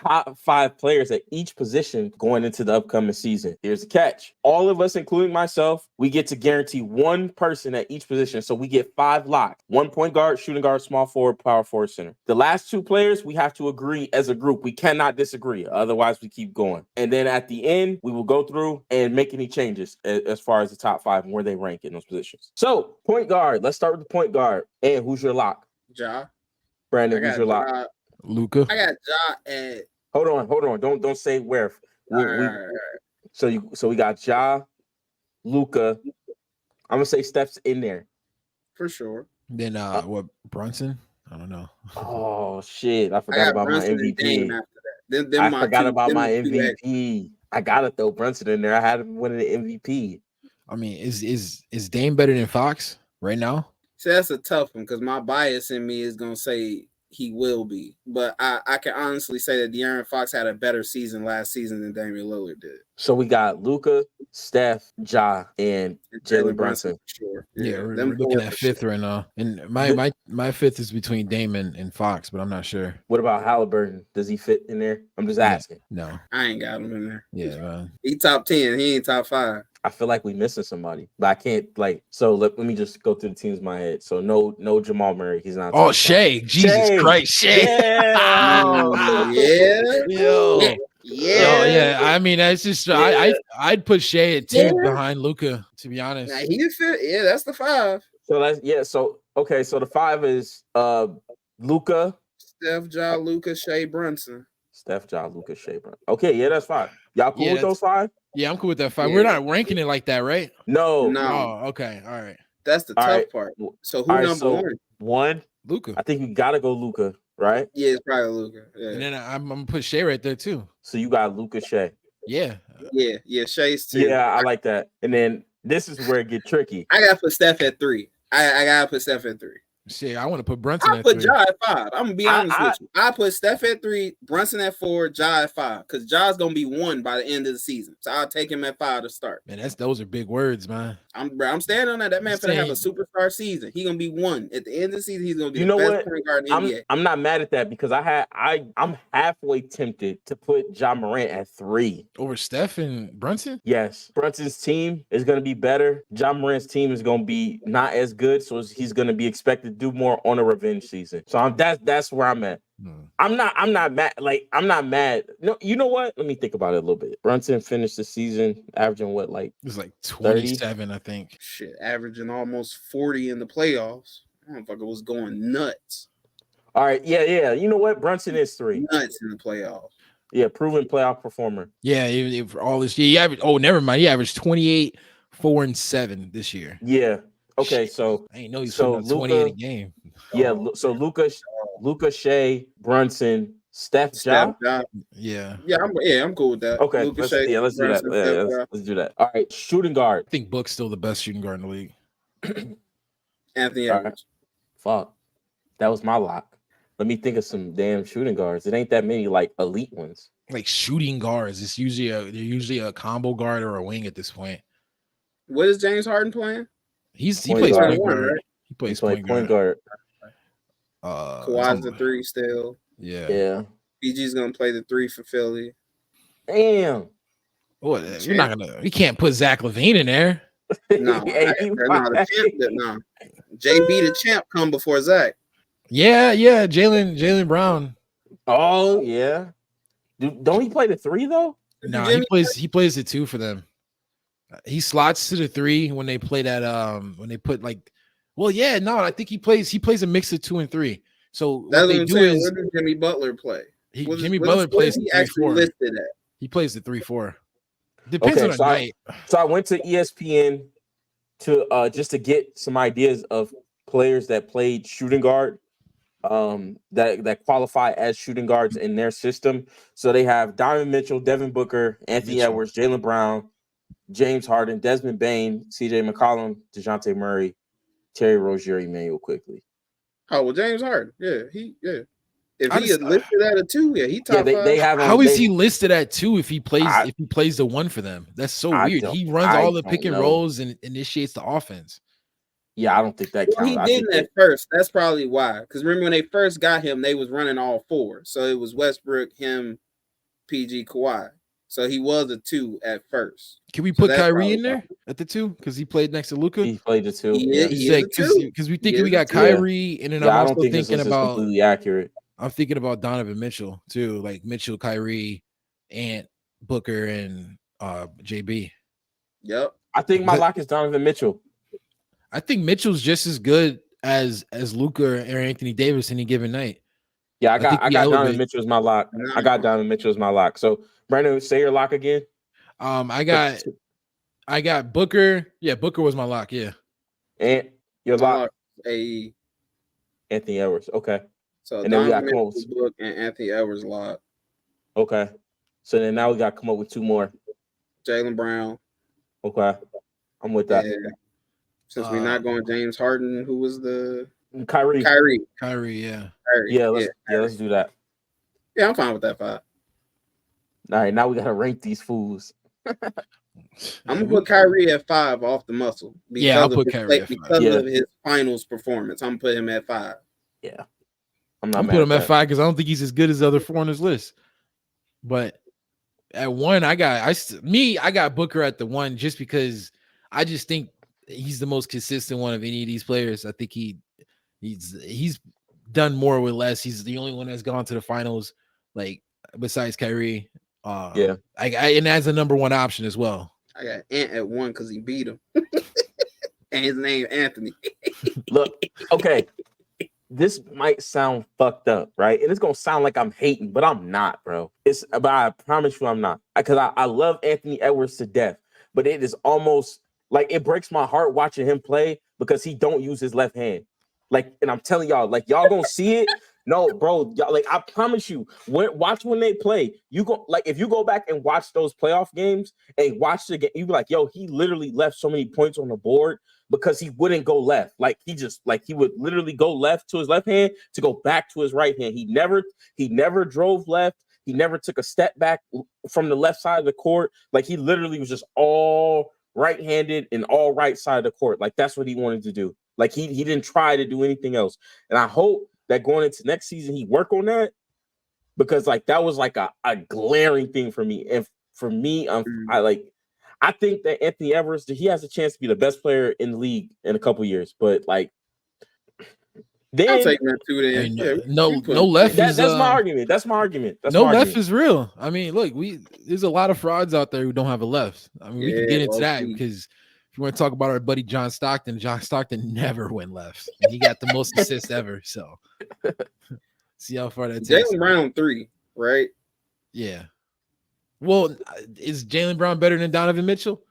top 5 players at each position going into the upcoming season. Here's the catch. All of us, including myself, we get to guarantee one person at each position. So we get 5 locked. 1 point guard, shooting guard, small forward, power forward, center. The last 2 players, we have to agree as a group. We cannot disagree. Otherwise, we keep going. And then at the end, we will go through and make any changes as far as the top 5 and where they rank in those positions. So, point guard. Let's start with the point guard. And who's your lock? Ja. Brandon, who's your lock? Luka. I got Ja at. Hold on. Don't say where. So we got Ja, Luka. I'm gonna say Steph's in there For sure. Then what? Brunson? I don't know. Oh shit! I forgot about my MVP. I forgot about my MVP. I gotta throw Brunson in there. I had him winning the MVP. I mean, is Dame better than Fox right now? See, that's a tough one because my bias in me is gonna say he will be, but I can honestly say that De'Aaron Fox had a better season last season than Damian Lillard did. So we got Luka, Steph, Ja, and Jalen Brunson. Sure. Yeah, we're looking at 5th right now, and my 5th is between Dame and Fox, but I'm not sure. What about Halliburton? Does he fit in there? I'm just asking. No, I ain't got him in there. Yeah, man. He top 10. He ain't top 5. I feel like we missing somebody, but I can't So let me just go through the teams in my head. So no Jamal Murray. He's not. Oh, Shea. Jesus Christ, Shea. Yeah. Yeah. Yeah. I mean, that's just I'd put Shea at 2 behind Luka, to be honest. Now he fit. Yeah, that's the 5. So okay. So the 5 is Luka, Steph, Ja, Luka, Shea, Brunson. Steph, Ja, Luka, Shea, Brunson. Okay, yeah, that's 5. Y'all cool with those 5? Yeah, I'm cool with that 5. Yeah. We're not ranking it like that, right? No. Oh, okay. All right. That's the tough part. So who number 1? 1? Luka. I think you gotta go Luka, right? Yeah, it's probably Luka. Yeah. And then I'm gonna put Shea right there too. So you got Luka, Shea. Yeah. Yeah, Shea's 2. Yeah, I like that. And then this is where it get tricky. I gotta put Steph at 3. I gotta put Steph at 3. Shit, I want to put Brunson I at put 3. Ja at 5. I'm gonna be honest with you. I put Steph at 3, Brunson at 4, Ja at 5. Because Ja's gonna be 1 by the end of the season. So I'll take him at 5 to start. Man, those are big words, man. I'm standing on that. That man finna have a superstar season. He's gonna be 1. At the end of the season, he's gonna be the best point guard in the NBA. I'm not mad at that because I'm halfway tempted to put Ja Morant at 3. Over Steph and Brunson? Yes. Brunson's team is gonna be better. Ja Morant's team is gonna be not as good, so he's gonna be expected to do more on a revenge season. So that's where I'm at. I'm not mad. Like, I'm not mad. No, you know what? Let me think about it a little bit. Brunson finished the season averaging what, like it was like 27, 30? I think. Shit, averaging almost 40 in the playoffs. Motherfucker was going nuts. All right, yeah. You know what? Brunson is 3. Nuts in the playoffs. Yeah, proven playoff performer. Yeah, for all this year, he averaged. Oh, never mind. He averaged 28, 4, and 7 this year. Yeah. Okay, so I ain't know he's so 28 a game. Yeah, so Luka, Shea, Brunson, Steph, Ja. Yeah, I'm cool with that. Okay, Luka, let's Shea, do that. Brunson, Let's do that. All right, shooting guard. I think Book's still the best shooting guard in the league. Anthony Edwards. Right. Fuck, that was my lock. Let me think of some damn shooting guards. It ain't that many like elite ones. Like shooting guards, they're usually a combo guard or a wing at this point. What is James Harden playing? He plays point guard. Right? He plays point guard. Kawhi's the 3 still. Yeah. PG's gonna play the 3 for Philly. Damn. What? We're not gonna. We can't put Zach LaVine in there. No, the champ. No, JB the champ come before Zach. Yeah. Jaylen Brown. Oh yeah. Don't he play the 3 though? No, he plays the 2 for them. He slots to the 3 when they play that. When they put like, well, yeah, no, I think he plays a mix of 2 and 3. So that's what they do is, where does Jimmy Butler play? Jimmy Butler plays the 3-4. Listed at? He plays the 3-4. Depends on the night. So I went to ESPN to just to get some ideas of players that played shooting guard, that qualify as shooting guards in their system. So they have Donovan Mitchell, Devin Booker, Anthony Edwards, Jaylen Brown, James Harden, Desmond Bane, CJ McCollum, DeJounte Murray, Terry Rozier, Emmanuel Quickly. Oh well, James Harden. If he had listed at a 2, he top 5. They have. How is he listed at 2 if he plays the 1 for them? That's so weird. He runs all the pick and rolls and initiates the offense. Yeah, I don't think that counts. He didn't at first. That's probably why. Because remember when they first got him, they was running all 4. So it was Westbrook, him, PG Kawhi. So he was a 2 at first. Can we So put that's Kyrie probably in there at the 2 because he played next to Luka? He played the 2. He Yeah, is a 2. Because we He think we is got a 2. Kyrie, and then I'm I don't also think this thinking list is about completely accurate. I'm thinking about Donovan Mitchell too, like Mitchell, Kyrie, and Booker and JB. Yep. I think my lock is Donovan Mitchell. I think Mitchell's just as good as Luka or Anthony Davis any given night. Yeah, I got Donovan Mitchell as my lock. No. I got Donovan Mitchell as my lock. So Brandon, say your lock again. I got Booker. Yeah, Booker was my lock. Yeah. And your lock, Anthony Edwards. Okay. So and then we got Donovan Mitchell's book and Anthony Edwards lock. Okay. So then now we got to come up with 2 more. Jaylen Brown. Okay. I'm with that. Yeah. Since we're not going James Harden, who was the Kyrie, yeah. Kyrie. Let's do that. Yeah, I'm fine with that 5. All right, now we gotta rank these fools. I'm gonna put Kyrie at 5 off the muscle. I'll put Kyrie at 5. Because of his finals performance. I'm gonna put him at 5. Yeah. I'm not I'm put him at 5 because I don't think he's as good as the other 4 on his list. But at 1, I got Booker at the 1 just because I just think he's the most consistent one of any of these players. I think he's done more with less. He's the only one that's gone to the finals, like besides Kyrie. And as a number 1 option as well. I got Ant at 1 because he beat him. And his name Anthony. Look, okay. This might sound fucked up, right? And it's gonna sound like I'm hating, but I'm not, bro. But I promise you I'm not. Because I love Anthony Edwards to death, but it is almost like it breaks my heart watching him play because he don't use his left hand. Like, and I'm telling y'all, like y'all gonna see it. No, bro, y'all, like I promise you, watch when they play. You go like if you go back and watch those playoff games and watch the game, you be like, yo, he literally left so many points on the board because he wouldn't go left. Like he would literally go left to his left hand to go back to his right hand. He never drove left. He never took a step back from the left side of the court. Like he literally was just all right-handed and all right side of the court. Like that's what he wanted to do. Like he didn't try to do anything else. And I hope that going into next season, he work on that because like that was like a glaring thing for me. And for me, I think that Anthony Edwards, he has a chance to be the best player in the league in a couple years. But like, then I'm taking that 2 then. No left. That's my argument. That's my argument. Left is real. I mean, look, there's a lot of frauds out there who don't have a left. I mean, we can get into that because if you want to talk about our buddy John Stockton never went left. And he got the most assists ever. So see how far that takes. Jaylen Brown 3, right? Yeah. Well, is Jaylen Brown better than Donovan Mitchell?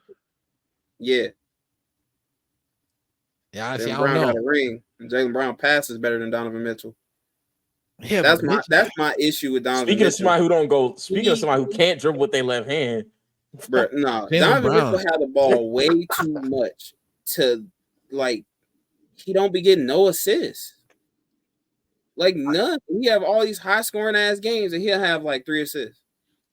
Yeah. Yeah, I don't know. Got a ring. Jaylen Brown passes better than Donovan Mitchell. Yeah, that's my issue with Donovan. Speaking of somebody who can't dribble with their left hand, bro. No, Donovan Mitchell had the ball way too much to like. He don't be getting no assists. Like none. He have all these high scoring ass games, and he'll have like 3 assists.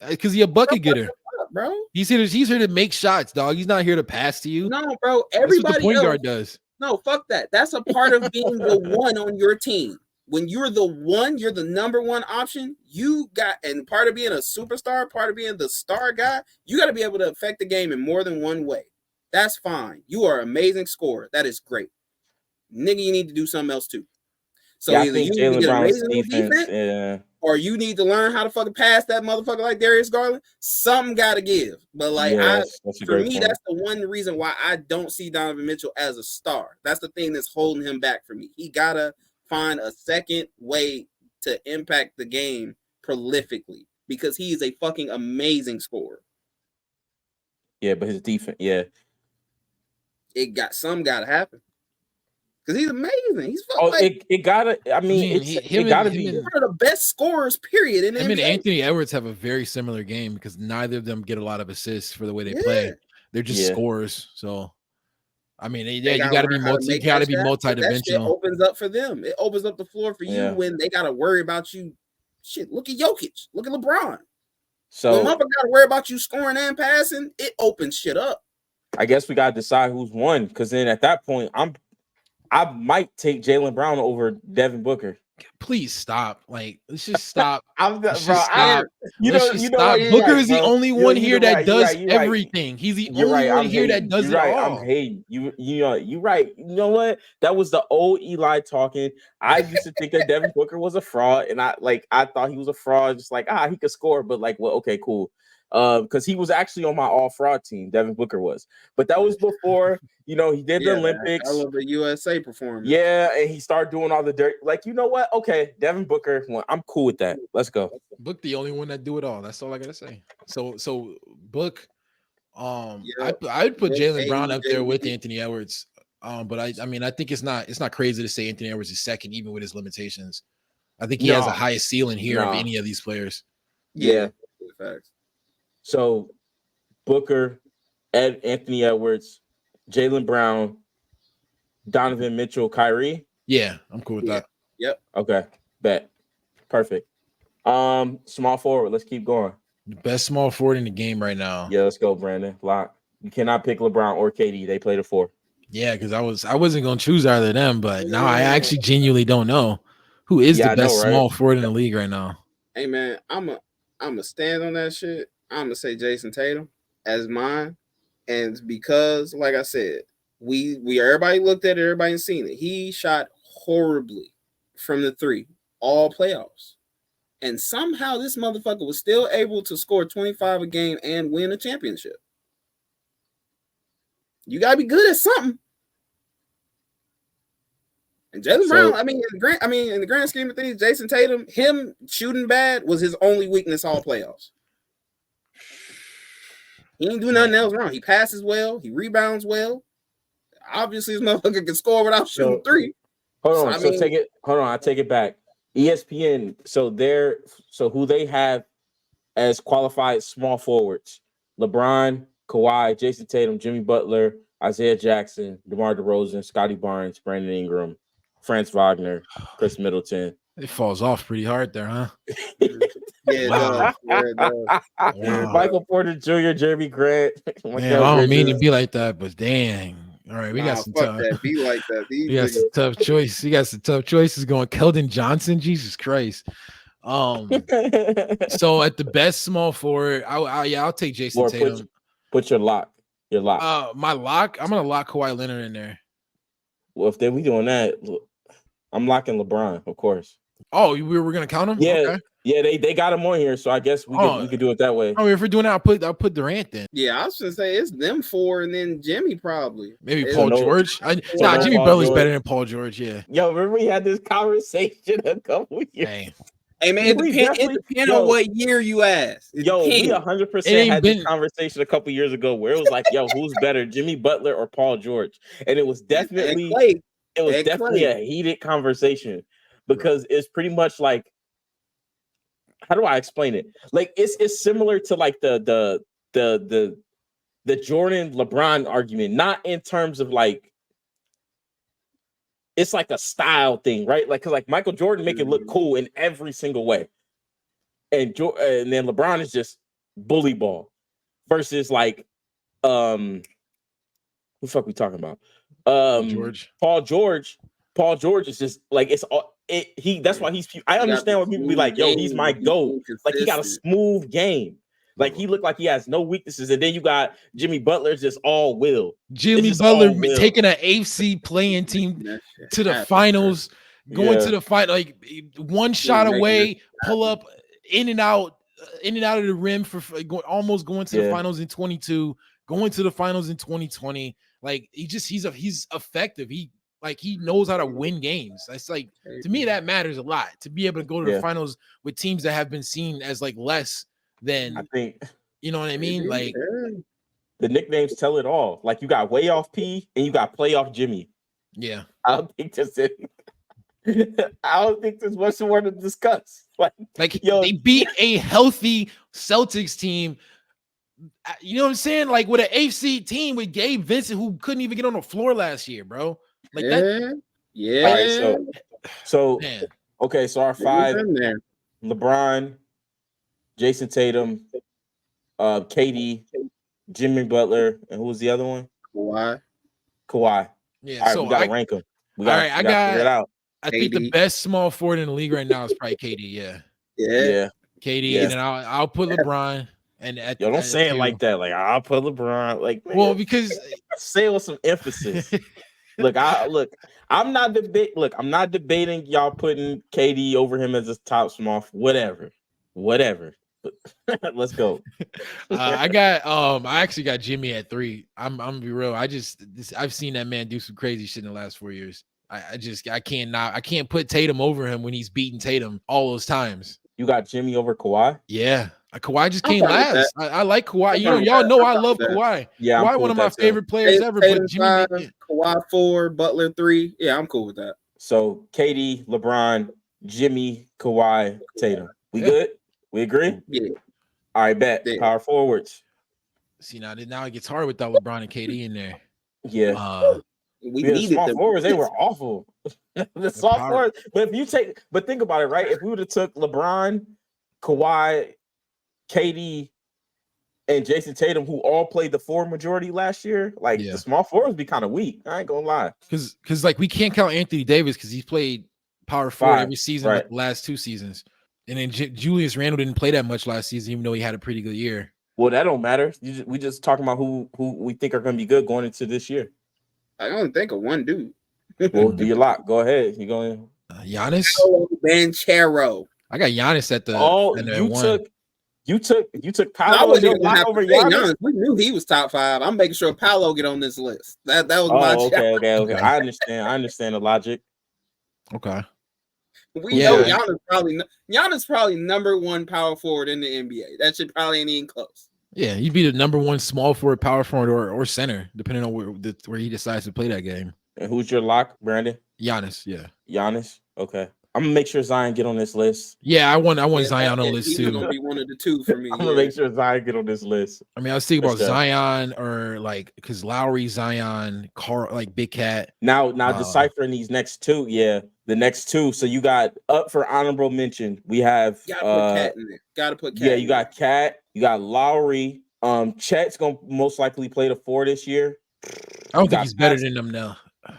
Because he a bucket getter, bro. He's here to make shots, dog. He's not here to pass to you. No, bro. Everybody That's what the point guard does. No, fuck that. That's a part of being the one on your team. When you're the one, you're the number 1 option. You got, and part of being a superstar, part of being the star guy, you got to be able to affect the game in more than one way. That's fine. You are an amazing scorer. That is great. Nigga, you need to do something else too. So either you need to get amazing defense, or you need to learn how to fucking pass that motherfucker like Darius Garland. Something got to give. But like, for me, that's the one reason why I don't see Donovan Mitchell as a star. That's the thing that's holding him back for me. He gotta find a second way to impact the game prolifically because he is a fucking amazing scorer. Yeah, but his defense, gotta happen. Because he's amazing. He's it gotta. I mean, it gotta be one of the best scorers. Period. In the NBA. Anthony Edwards have a very similar game because neither of them get a lot of assists for the way they play. They're just scorers. So, I mean, you gotta be multidimensional. That shit opens up for them. It opens up the floor for you when they gotta worry about you. Shit, look at Jokic. Look at LeBron. So when motherfucker gotta worry about you scoring and passing, it opens shit up. I guess we gotta decide who's won because then at that point, I might take Jaylen Brown over Devin Booker. Please stop. Like, let's just stop. I'm the, Let's bro. just stop. You Let's know, just you know stop. what? You're Booker right, is the bro. only one here that does you're right. everything. He's the You're only right. one I'm here that hating. does You're it right. all. I'm hating. You know, you're right. You know what? That was the old Eli talking. I used to think that Devin Booker was a fraud, and I thought he was a fraud, just like he could score, but like, well, okay, cool. Because he was actually on my all fraud team, Devin Booker was. But that was before, he did the Olympics. I love the USA performance. Yeah, and he started doing all the dirt. Like, you know what? Okay, Devin Booker, well, I'm cool with that. Let's go. Book the only one that do it all. That's all I gotta say. So Book, I would put Jaylen Brown up there with Anthony Edwards. But I mean, I think it's not crazy to say Anthony Edwards is second, even with his limitations. I think he has the highest ceiling here of any of these players. Yeah. Facts. So Booker, Anthony Edwards, Jaylen Brown, Donovan Mitchell, Kyrie. Yeah, I'm cool with that. Yep. Okay, bet. Perfect. Small forward. Let's keep going. The best small forward in the game right now. Yeah, let's go, Brandon. Lock. You cannot pick LeBron or KD. They play the 4. Yeah, because I wasn't gonna choose either of them, but now I actually genuinely don't know who is the best small forward in the league right now. Hey man, I'm a stand on that shit. I'm gonna say Jason Tatum as mine, and it's because, like I said, we everybody looked at it, everybody seen it. He shot horribly from the 3 all playoffs, and somehow this motherfucker was still able to score 25 a game and win a championship. You gotta be good at something. And Jaylen Brown, in the grand scheme of things, Jason Tatum, him shooting bad was his only weakness all playoffs. He didn't do nothing else wrong. He passes well. He rebounds well. Obviously, this motherfucker can score without shooting 3. Hold on. I take it back. ESPN. So who they have as qualified small forwards: LeBron, Kawhi, Jason Tatum, Jimmy Butler, Isaiah Jackson, DeMar DeRozan, Scotty Barnes, Brandon Ingram, Franz Wagner, Chris Middleton. It falls off pretty hard there, huh? Yeah, it does. Wow. Michael Porter Jr., Jeremy Grant. Man, I don't mean to be like that, but dang. All right, we got some tough. Be like that. We got some tough choice. We got some tough choices going. Keldon Johnson, Jesus Christ. So at the best small forward, I'll take Jason Tatum. Put your lock. Your lock. My lock. I'm gonna lock Kawhi Leonard in there. Well, if we doing that, I'm locking LeBron, of course. Oh, we're gonna count him? Yeah, okay. Yeah. They got him on here, so I guess we could do it that way. Oh, if we're doing that, I'll put Durant then. Yeah, I was gonna say it's them 4, and then Jimmy probably. Maybe Paul George. Jimmy Butler's better than Paul George. Yeah. Yo, remember we had this conversation a couple years. Dang. Hey man, it depends on what year you ask. We 100% had this conversation a couple years ago where it was like, yo, who's better, Jimmy Butler or Paul George? And it was definitely a heated conversation because it's pretty much like, how do I explain it? Like it's similar to like the Jordan LeBron argument, not in terms of like. It's like a style thing, right? Like, cause like Michael Jordan make it look cool in every single way, and then LeBron is just bully ball, versus like, who the fuck we talking about? Paul George is just like that's why he's. I understand when people be like, "Yo, he's my GOAT." Like he got a smooth game. Like he looked like he has no weaknesses, and then you got Jimmy Butler just all will. Jimmy Butler taking an AFC playing team to the finals, going to the fight like one shot away, pull up in and out of the rim for almost going to the finals in 22, going to the finals in 2020. Like he's effective. He knows how to win games. That's like, to me, that matters a lot, to be able to go to the finals with teams that have been seen as like less than, I think, you know what I mean? Like the nicknames tell it all. Like you got way off P and you got playoff Jimmy. Yeah. I don't think there's much more to discuss. Like yo, they beat a healthy Celtics team. You know what I'm saying? Like with an AFC team with Gabe Vincent, who couldn't even get on the floor last year, bro. Like that. Yeah. All right, so man. Okay, so our 5: LeBron, Jason Tatum, KD, Jimmy Butler, and who was the other one? Kawhi. Yeah. All right, so we gotta rank them. I gotta figure it out. I think the KD. best small forward in the league right now is probably KD. Yeah, Yeah. KD, Yeah. and then I'll put LeBron. And at Yo, don't say it two. like that. Like I'll put LeBron. Like, man, Well, because say it with some emphasis. I'm not debating y'all putting KD over him as a top small. Whatever. Let's go. I actually got Jimmy at 3. I'm gonna be real. I've seen that man do some crazy shit in the last 4 years. I can't put Tatum over him when he's beating Tatum all those times. You got Jimmy over Kawhi? Yeah. Kawhi just I'm came fine with last. I like Kawhi. I'm You know, fine with y'all that. know I'm I fine love with that. Kawhi. Yeah, I'm Kawhi, cool one of with my that too. favorite players ever. Tatum But Jimmy, 5, yeah. Kawhi 4, Butler 3. Yeah, I'm cool with that. So KD, LeBron, Jimmy, Kawhi, Tatum. We Yeah. good? We agree? Yeah. All right, bet. Yeah. Power forwards. See, now it gets hard without LeBron and KD in there. Yeah. We The needed small them. forwards, they were awful. The small power- forwards. But think about it, right? If we would have took LeBron, Kawhi, KD, and Jason Tatum, who all played the 4 majority last year, like Yeah. the small forwards be kind of weak. I ain't gonna lie. Because like we can't count Anthony Davis because he's played power forward 5, every season, right. like the last 2 seasons. And then Julius Randle didn't play that much last season, even though he had a pretty good year. Well, that don't matter. We just talking about who we think are gonna be good going into this year. I don't think of one dude. Well, do your lock. Go ahead. You going? Giannis? Banchero. I got Giannis at the. Oh, at you one. took I Paolo as wasn't your even lock happy over to say Giannis. Giannis. We knew he was top 5. I'm making sure Paolo get on this list. That was my Oh, job. okay. I understand the logic. Okay. We Yeah. know Giannis probably number 1 power forward in the NBA. That should probably ain't even close. Yeah, he'd be the number 1 small forward, power forward, or center, depending on where he decides to play that game. And who's your lock, Brandon? Giannis, yeah. Giannis. Okay. I'm gonna make sure Zion get on this list. Yeah, I want Yeah, Zion on the list he's too. gonna be one of the 2 for me. I'm gonna make sure Zion get on this list. I mean, I was thinking about Let's go. Zion or like because Lowry, Zion, like Big Cat. Now deciphering these next 2. Yeah, the next 2. So you got up for honorable mention. We have Gotta put Cat in there. Gotta put Cat. yeah, you got Cat, you got Lowry. Chet's gonna most likely play the 4 this year. I don't think he's better than them now.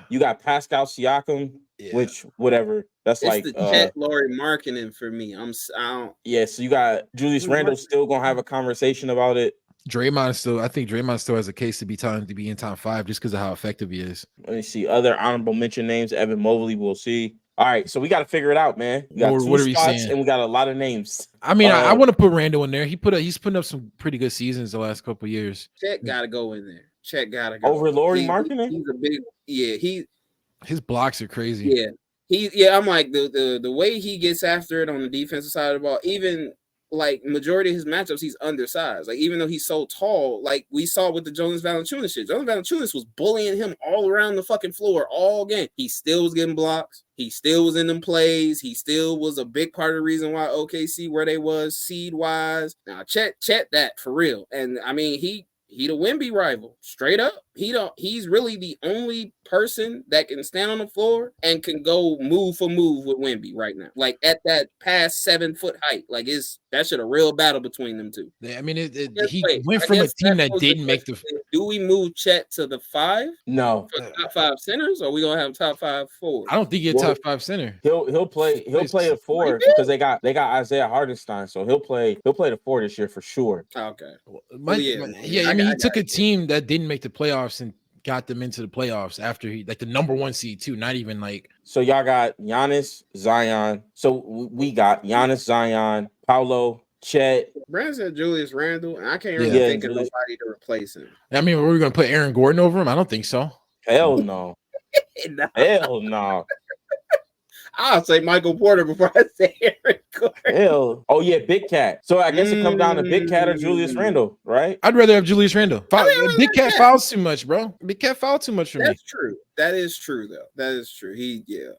You got Pascal Siakam, Yeah. which whatever. That's It's like the Chet Laurie marketing for me. I don't. yeah. So you got Julius Randle still gonna have a conversation about it. I think Draymond still has a case to be in top 5 just because of how effective he is. Let me see other honorable mention names. Evan Mobley, we'll see. All right, so we got to figure it out, man. We got What 2 are we spots saying? and we got a lot of names. I mean, I want to put Randall in there. He's putting up some pretty good seasons the last couple of years. Chet gotta go in there. Chet gotta go Over Laurie Markkinen? He's a big His blocks are crazy. Yeah. I'm like the way he gets after it on the defensive side of the ball, even like majority of his matchups, he's undersized. Like even though he's so tall, like we saw with the Jonas Valanciunas shit. Jonas Valanciunas was bullying him all around the fucking floor all game. He still was getting blocks. He still was in them plays. He still was a big part of the reason why OKC where they was seed wise. Now Chet that for real. And I mean he the Wemby rival, straight up. He's really the only person that can stand on the floor and can go move for move with Wemby right now. Like at that past 7-foot height. Like that should a real battle between them 2. I mean, he went from a team that didn't make the. Do we move Chet to the 5? No, For top 5 centers, or are we gonna have top 5 forwards? I don't think he's a top 5 center. he'll play a 4 because they got Isaiah Hartenstein, so he'll play the 4 this year for sure. Okay. I mean, he took a team that didn't make the playoffs and got them into the playoffs after he like the number 1 seed too. Not even like so. Y'all got Giannis, Zion. So we got Giannis, Zion, Paolo, Chet. Brandon said Julius Randle, and I can't really think of nobody to replace him. I mean, were we going to put Aaron Gordon over him? I don't think so. Hell no. No. Hell no. I'll say Michael Porter before I say Aaron Gordon. Hell. Oh yeah, Big Cat. So I guess it comes down to Big Cat or Julius Randle, right? I'd rather have Julius Randle. Big Cat fouls too much, bro. Big Cat fouled too much for me. That's true. That is true, though. That is true.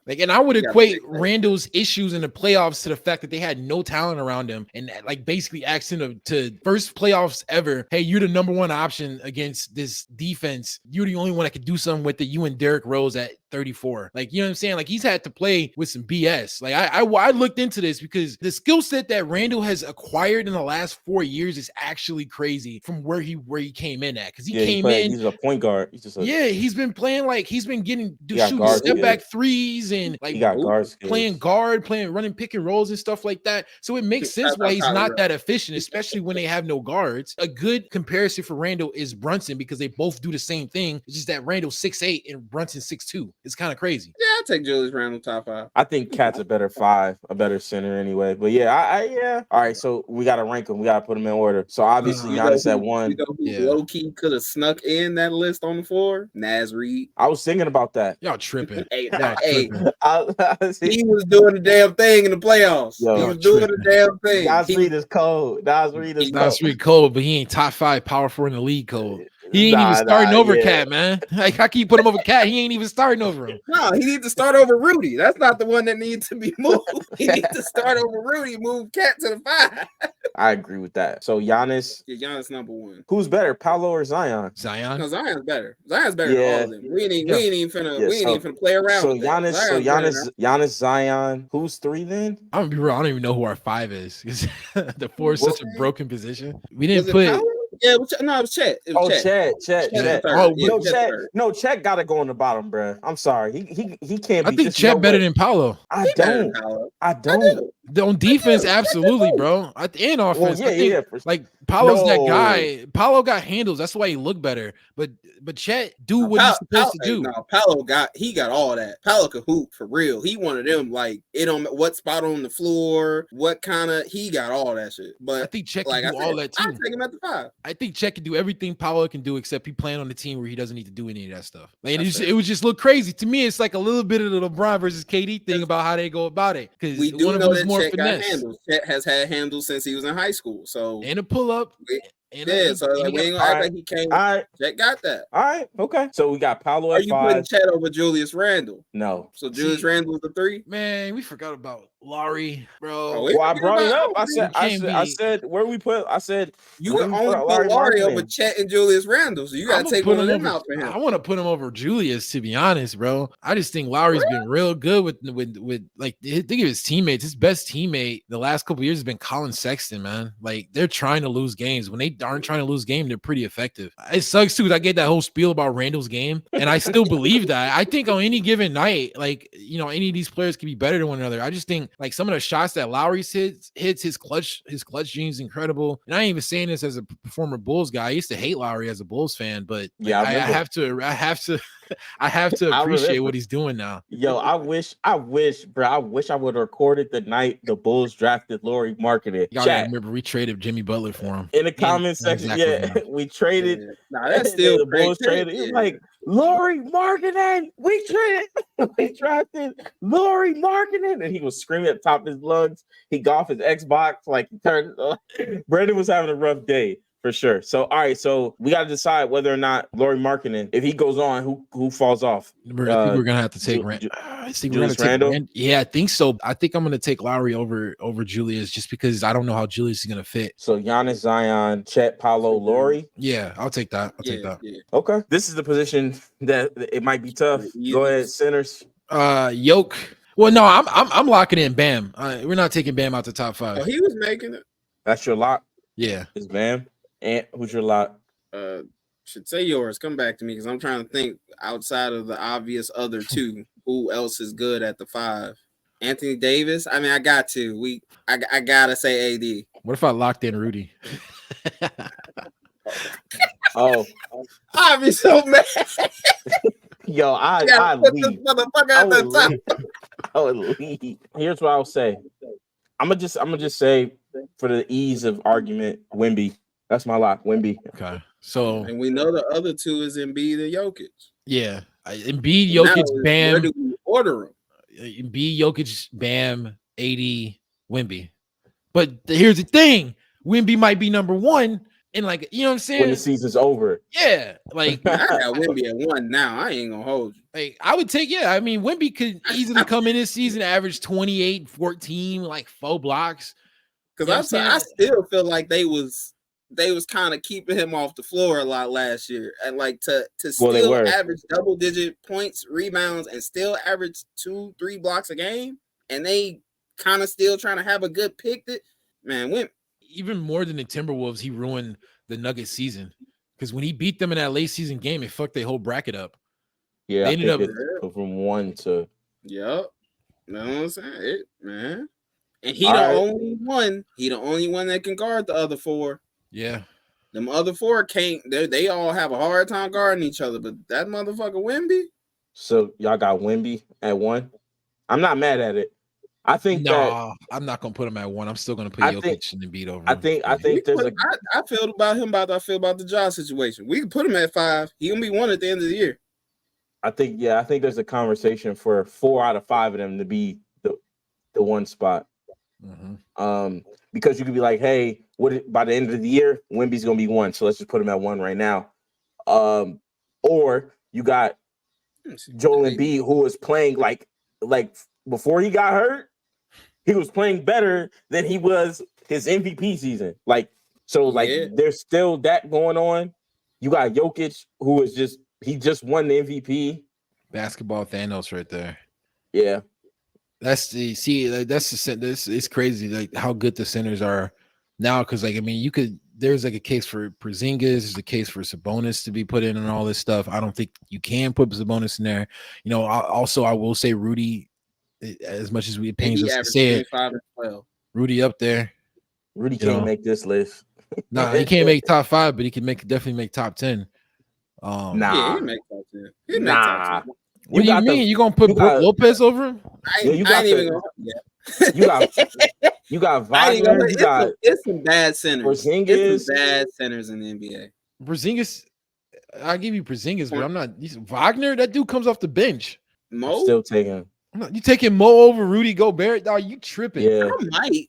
Like, and I would equate Randall's issues in the playoffs to the fact that they had no talent around him, and like basically asked him to first playoffs ever. Hey, you're the number 1 option against this defense. You're the only one that could do something with it. You and Derrick Rose at 34. Like, you know what I'm saying? Like, he's had to play with some BS. Like, I looked into this because the skill set that Randall has acquired in the last 4 years is actually crazy from where he came in at. Because he came in. He's a point guard. He's been just been getting He got shooting guard step back skills. threes and like He got guard skills. playing running pick and rolls and stuff like that. So it makes sense why he's not that efficient, especially when they have no guards. A good comparison for Randall is Brunson because they both do the same thing. It's just that Randall's 6'8" and Brunson 6'2". It's kind of crazy. Yeah, I'll take Julius Randle top 5. I think Cat's a better 5, a better center anyway. But yeah, yeah. All right, so we got to rank them. We got to put them in order. So obviously, Giannis at 1. You know who low-key could have snuck in that list on the floor? Naz Reid. I was thinking about that. Y'all tripping. Hey, tripping. He was doing the damn thing in the playoffs. Yo, he was doing the damn thing. Naz Reid is cold. Naz Reid cold, but he ain't top 5 power forward in the league cold. He ain't even starting over Cat, man. Like, how can you put him over Cat? He ain't even starting over him. No, he needs to start over Rudy. That's not the one that needs to be moved. He needs to start over Rudy, move Cat to the 5. I agree with that. So Giannis. Yeah, Giannis number 1. Who's better, Paolo or Zion? Zion. No, Zion's better. Zion's better than all of them. We ain't even finna play around. So with Giannis, Zion. Who's 3 then? I'm gonna be real. I don't even know who our 5 is. The 4 is such a broken position. We didn't was put. Yeah, it was Chet. It was Chet. Chet got to go on the bottom, bro. I'm sorry. He can't. I think Chet better than Paolo. I don't. On defense, absolutely, bro. And offense, well, like Paolo's that guy. Paolo got handles. That's why he looked better. But Chet do what he's supposed to do. No, Paolo got all that. Paolo could hoop for real. He one of them. Like it on what spot on the floor, what kind of. He got all that shit. But I think Chet can do all that too. I'll take him at the 5. I think Chet can do everything Paolo can do, except he playing on the team where he doesn't need to do any of that stuff. Like it would just look crazy to me. It's like a little bit of the LeBron versus KD thing about how they go about it. Because we do one know of them that more Chet got finesse. handles. Chet has had handles since he was in high school. So and a pull up. So like, we ain't gonna act like he came. All right, Chet got that. All right, okay. So we got Paolo at 5. Are you putting Chet over Julius Randle? No. So Julius Randle is the 3. Man, we forgot about Laurie, bro. Well, I brought it up. I said where we put. I said you can only put Laurie over Chet and Julius Randle, so you gotta take one of them out for him. I want to put him over Julius, to be honest, bro. I just think Laurie's been real good with like think of his teammates. His best teammate the last couple of years has been Colin Sexton, man. Like they're trying to lose games. When they aren't trying to lose games, they're pretty effective. It sucks too because I get that whole spiel about Randall's game, and I still believe that. I think on any given night, like any of these players can be better than one another. I just think like some of the shots that Lowry hits his clutch gene's incredible. And I ain't even saying this as a former Bulls guy. I used to hate Lowry as a Bulls fan, but yeah, I have to appreciate what he's doing now. Yo, I wish, bro. I wish I would have recorded the night the Bulls drafted Lauri Markkanen. Y'all gotta remember we traded Jimmy Butler for him. In the comment section, we traded. Yeah. Nah, that's still the Bulls traded. It's like Lauri Markkanen. We drafted Lauri Markkanen, and he was screaming at the top of his lungs. He got off his Xbox, like he turned. Brandon was having a rough day. For sure. So, all right. So we got to decide whether or not Lauri Markkanen, if he goes on, who falls off. I think we're gonna have to take Randall. Yeah, I think so. I think I'm gonna take Lowry over Julius just because I don't know how Julius is gonna fit. So Giannis, Zion, Chet, Paolo, Lauri. Yeah, I'll take that. I'll take that. Yeah. Okay. This is the position that it might be tough. Go ahead, centers. Yoke. Well, no, I'm locking in Bam. We're not taking Bam out the top 5. Oh, he was making it. That's your lock. Yeah, it's Bam. And who's your lock? Should say yours. Come back to me because I'm trying to think outside of the obvious other 2. Who else is good at the 5? Anthony Davis. I mean, I got to. I gotta say AD. What if I locked in Rudy? I'd be so mad. Yo, I would leave. Here's what I'll say. I'm gonna just say for the ease of argument, Wemby. That's my lock, Wemby. Okay, so and we know the other 2 is Embiid and Jokic. Yeah, Embiid, Jokic, Bam. Where do we order them? Embiid, Jokic, Bam, AD, Wemby. But here's the thing: Wemby might be number 1, and like you know what I'm saying. When the season's over. Yeah, like I got Wemby at 1 now. I ain't gonna hold you. Like I would take. Yeah, I mean Wemby could easily come in this season, average 28, 14, like 4 blocks. Because I still feel like they was kind of keeping him off the floor a lot last year, and like to still average double-digit points, rebounds, and still average 2-3 blocks a game, and they kind of still trying to have a good pick. That man went even more than the Timberwolves. He ruined the Nuggets season because when he beat them in that late season game, it fucked their whole bracket up. Yeah, They I ended think up. it's from 1 to. Yep. You know what I'm saying? Man. And he All the right. only one. He the only one that can guard the other 4. Yeah. Them other 4 can't. They all have a hard time guarding each other. But that motherfucker Wemby. So y'all got Wemby at 1. I'm not mad at it. I think that No, I'm not gonna put him at 1. I'm still gonna put I Jokic think in the beat over I him. think I think there's a I feel about him about I feel about the job situation. We can put him at 5. He gonna be 1 at the end of the year. I think there's a conversation for 4 out of 5 of them to be the 1 spot. Because you could be like, hey, by the end of the year, Wemby's gonna be 1, so let's just put him at 1 right now. Or you got Joel Embiid, who was playing like before he got hurt, he was playing better than he was his MVP season. There's still that going on. You got Jokic, who is he just won the MVP. Basketball Thanos right there. Yeah. This it's crazy like how good the centers are now, because there's like a case for Porzingis, there's a case for Sabonis to be put in and all this stuff. I don't think you can put Sabonis in there. I will say Rudy, as much as we pains us to say it, 5 and 12. Rudy up there. Rudy can't make this list. Nah, he can't make top 5, but he can definitely make top 10. Yeah, he make top 10. He make top 10. What do you mean? You gonna put Brook Lopez over him? You got Wagner. It's some bad centers. Porzingis. It's some bad centers in the NBA. Porzingis, I'll give you Porzingis, but I'm not. Wagner, that dude comes off the bench. Mo, still taking. You taking Mo over Rudy Gobert? Dog, you tripping? Yeah, I might.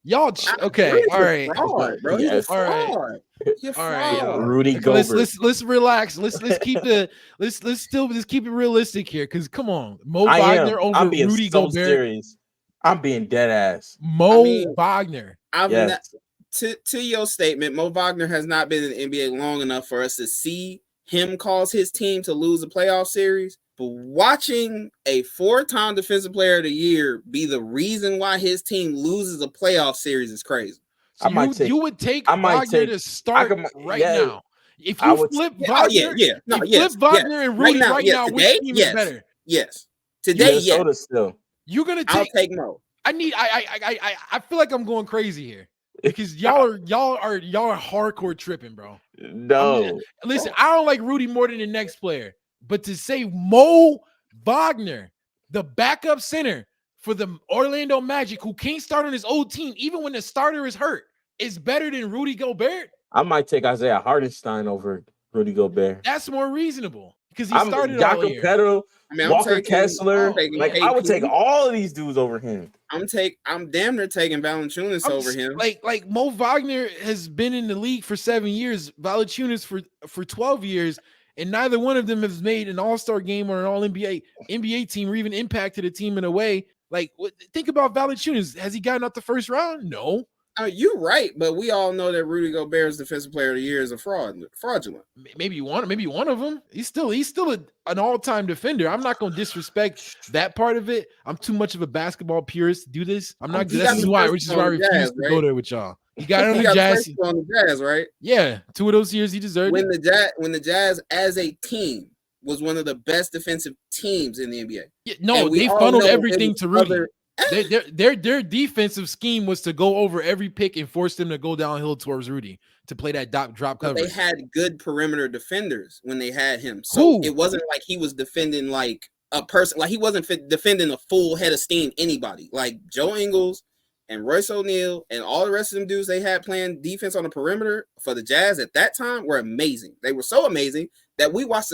Y'all, okay, all right, fraud, bro. Yes. All right, all right. Rudy Gobert. Let's relax. Let's keep let's keep it realistic here, because come on, Mo Wagner over Rudy Gobert. Serious. I'm being dead ass. Wagner. To your statement, Mo Wagner has not been in the NBA long enough for us to see him cause his team to lose a playoff series. But watching a 4-time Defensive Player of the Year be the reason why his team loses a playoff series is crazy. So you would take Wagner to start now. If you flip Wagner, Wagner and Rudy right now, which team is better? Yes. Today, yes. Still. You're gonna take Mo. I feel like I'm going crazy here, because y'all are hardcore tripping, bro. No. Listen, I don't like Rudy more than the next player. But to say Mo Wagner, the backup center for the Orlando Magic, who can't start on his old team, even when the starter is hurt, is better than Rudy Gobert? I might take Isaiah Hartenstein over Rudy Gobert. That's more reasonable, because he started all year. Pedro, Walker Kessler. I would take all of these dudes over him. I'm damn near taking Valanciunas over him. Like Mo Wagner has been in the league for 7 years, Valanciunas for 12 years. And neither one of them has made an all-star game or an all-NBA team, or even impacted a team in a way. Like, think about Valanciunas. Has he gotten out the first round? No. You're right, but we all know that Rudy Gobert's Defensive Player of the Year is fraudulent. Maybe one of them. He's still an all-time defender. I'm not going to disrespect that part of it. I'm too much of a basketball purist to do this. I'm not. Which is why I refuse to go there with y'all. You got it on the Jazz. On the Jazz, right? Yeah, 2 of those years he deserved when the Jazz as a team was one of the best defensive teams in the NBA. Yeah, no, they funneled everything to Rudy. Their defensive scheme was to go over every pick and force them to go downhill towards Rudy to play that drop cover. They had good perimeter defenders when they had him, so it wasn't like he was defending like a person. Like he wasn't defending a full head of steam anybody. Like Joe Ingles and Royce O'Neal and all the rest of them dudes they had playing defense on the perimeter for the Jazz at that time were amazing. They were so amazing that we watched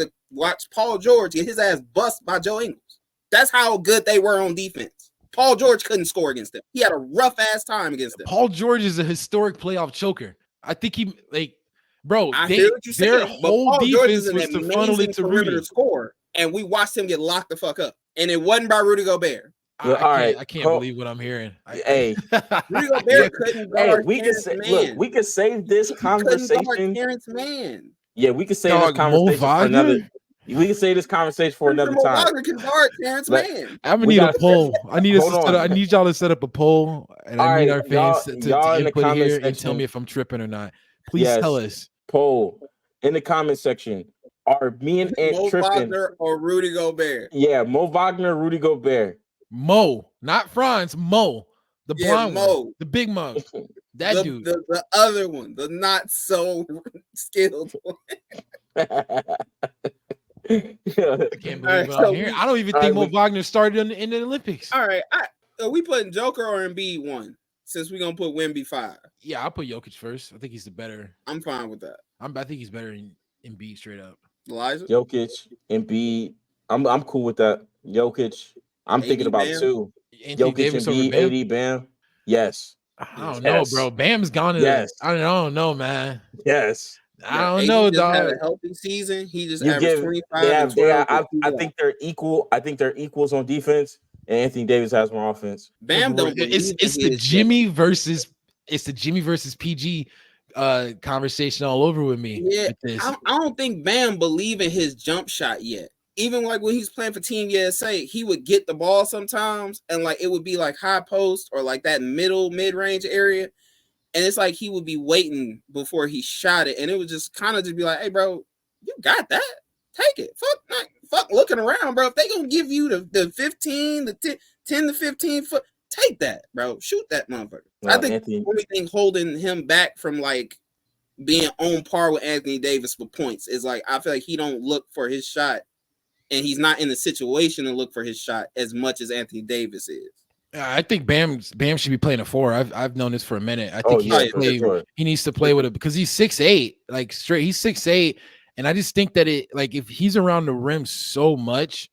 Paul George get his ass bust by Joe Ingles. That's how good they were on defense. Paul George couldn't score against them. He had a rough ass time against them. Paul George is a historic playoff choker. I think their whole defense was to funnel it to Rudy. Score, and we watched him get locked the fuck up. And it wasn't by Rudy Gobert. I can't believe what I'm hearing. Rudy Gobert couldn't guard we could save this conversation. Yeah, we could save this conversation for another. We can save this conversation for another time. I'm gonna need a poll. I need y'all to set up a poll, and I need our fans to input here and tell me if I'm tripping or not. Please tell us. Poll in the comment section. are me and Ant Mo tripping? Wagner or Rudy Gobert? Yeah, Mo Wagner, Rudy Gobert. Mo, not Franz. Mo, the Yeah, blonde Mo. one, the big mug. That dude. The other one, the not so skilled one. I can't believe All right, what so I'm hearing. I don't even think Mo Wagner started in the Olympics. All right, are we putting Joker or Embiid 1? Since we're gonna put Wemby 5. Yeah, I'll put Jokic first. I think he's the better. I'm fine with that. I think he's better in Embiid straight up. Elijah? Jokic, Embiid. I'm cool with that. Jokic. I'm thinking about Bam? 2. Anthony Jokic, Davis over Embiid, Bam? AD, Bam. Yes. I don't know, bro. Bam's gone to yes. I don't know, man. Yes. I don't AD know, just had dog. a healthy season. He just You averaged give 25 and 12. I think they're equal. I think they're equals on defense, and Anthony Davis has more offense. Bam don't believe it's the Jimmy versus PG conversation all over with me. Yeah, I don't think Bam believe in his jump shot yet. Even like when he's playing for Team USA, he would get the ball sometimes, and like it would be like high post or like that mid-range area, and it's like he would be waiting before he shot it, and it would just kind of just be like, "Hey, bro, you got that? Take it. Fuck looking around, bro. If they gonna give you the 15, the 10 to 15 foot, take that, bro. Shoot that motherfucker." I think the only thing holding him back from like being on par with Anthony Davis for points is like I feel like he don't look for his shot, and he's not in the situation to look for his shot as much as Anthony Davis is. I think Bam should be playing a 4. I've known this for a minute. I think he needs to play with it because he's 6'8", like straight. He's 6'8", and I just think that if he's around the rim so much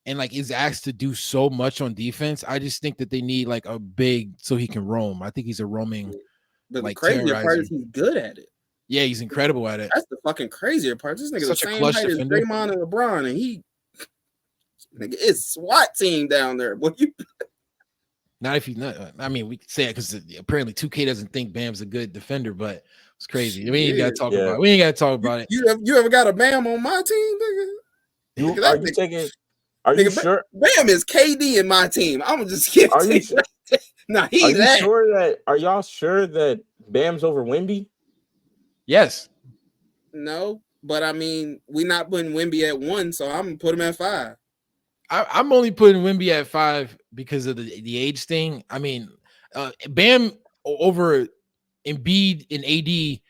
and like is asked to do so much on defense, I just think that they need like a big so he can roam. I think he's a roaming. But the crazier part is he's good at it. Yeah, he's incredible at it. That's the fucking crazier part. This nigga the same height as Draymond and LeBron, and nigga, it's SWAT team down there. What you? Not if you not. I mean, we can say it because apparently 2K doesn't think Bam's a good defender, but it's crazy. We ain't got to talk about it. We ain't got to talk about it. You ever got a Bam on my team, nigga? Are you sure? Bam is KD in my team. I'm gonna just give it to you. Nah, he's that. Are y'all sure that Bam's over Wemby? Yes. No, but I mean, we're not putting Wemby at 1, so I'm gonna put him at 5. I'm only putting Wemby at 5 because of the age thing. I mean, Bam over Embiid and AD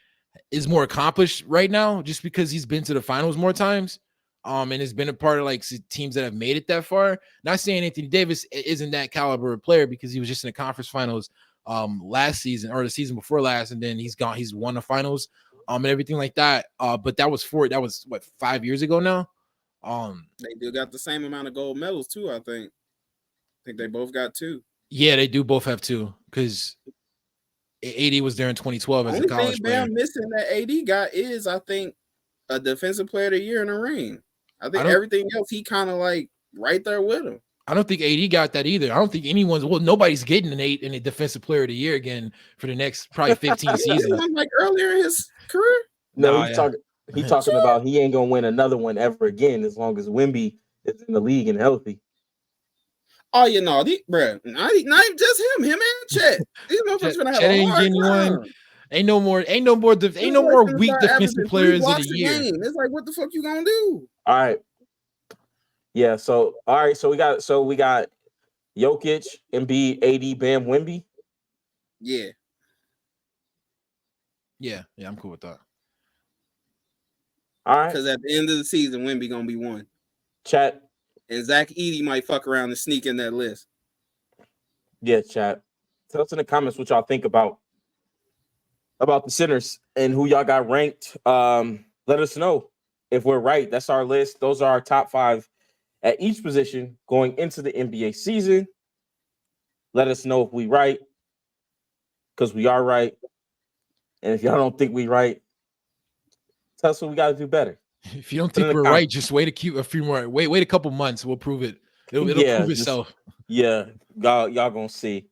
is more accomplished right now just because he's been to the finals more times. And has been a part of like teams that have made it that far. Not saying Anthony Davis isn't that caliber of player because he was just in the conference finals last season or the season before last, and then he's won the finals and everything like that. But that was what 5 years ago now. They do got the same amount of gold medals too. I think they both got 2. Yeah, they do both have 2 because AD was there in 2012 as a college player. Bam missing that AD got is I think a defensive player of the year in a ring. I think everything else he kind of like right there with him. I don't think AD got that either. I don't think nobody's getting an 8 in a defensive player of the year again for the next probably 15 seasons. Like earlier in his career. No, he's talking about he ain't gonna win another one ever again as long as Wemby is in the league and healthy. Oh, you know, bro, not even just him and Chet. These motherfuckers gonna have a hard time. Ain't no more weak defensive players in the year. It's like, what the fuck you gonna do? All right. Yeah, so we got Jokic, Embiid, AD, Bam, Wemby. Yeah. Yeah, I'm cool with that. All right. Because at the end of the season, Wemby gonna be 1. Chat. And Zach Edey might fuck around and sneak in that list. Yeah, chat. Tell us in the comments what y'all think about the centers and who y'all got ranked. Let us know if we're right. That's our list. Those are our top 5 at each position going into the NBA season. Let us know if we right, because we are right. And if y'all don't think we right, tell us what we got to do better. If you don't think we're right, just wait a few more. Wait a couple months. We'll prove it. It'll prove itself. Yeah, y'all gonna see.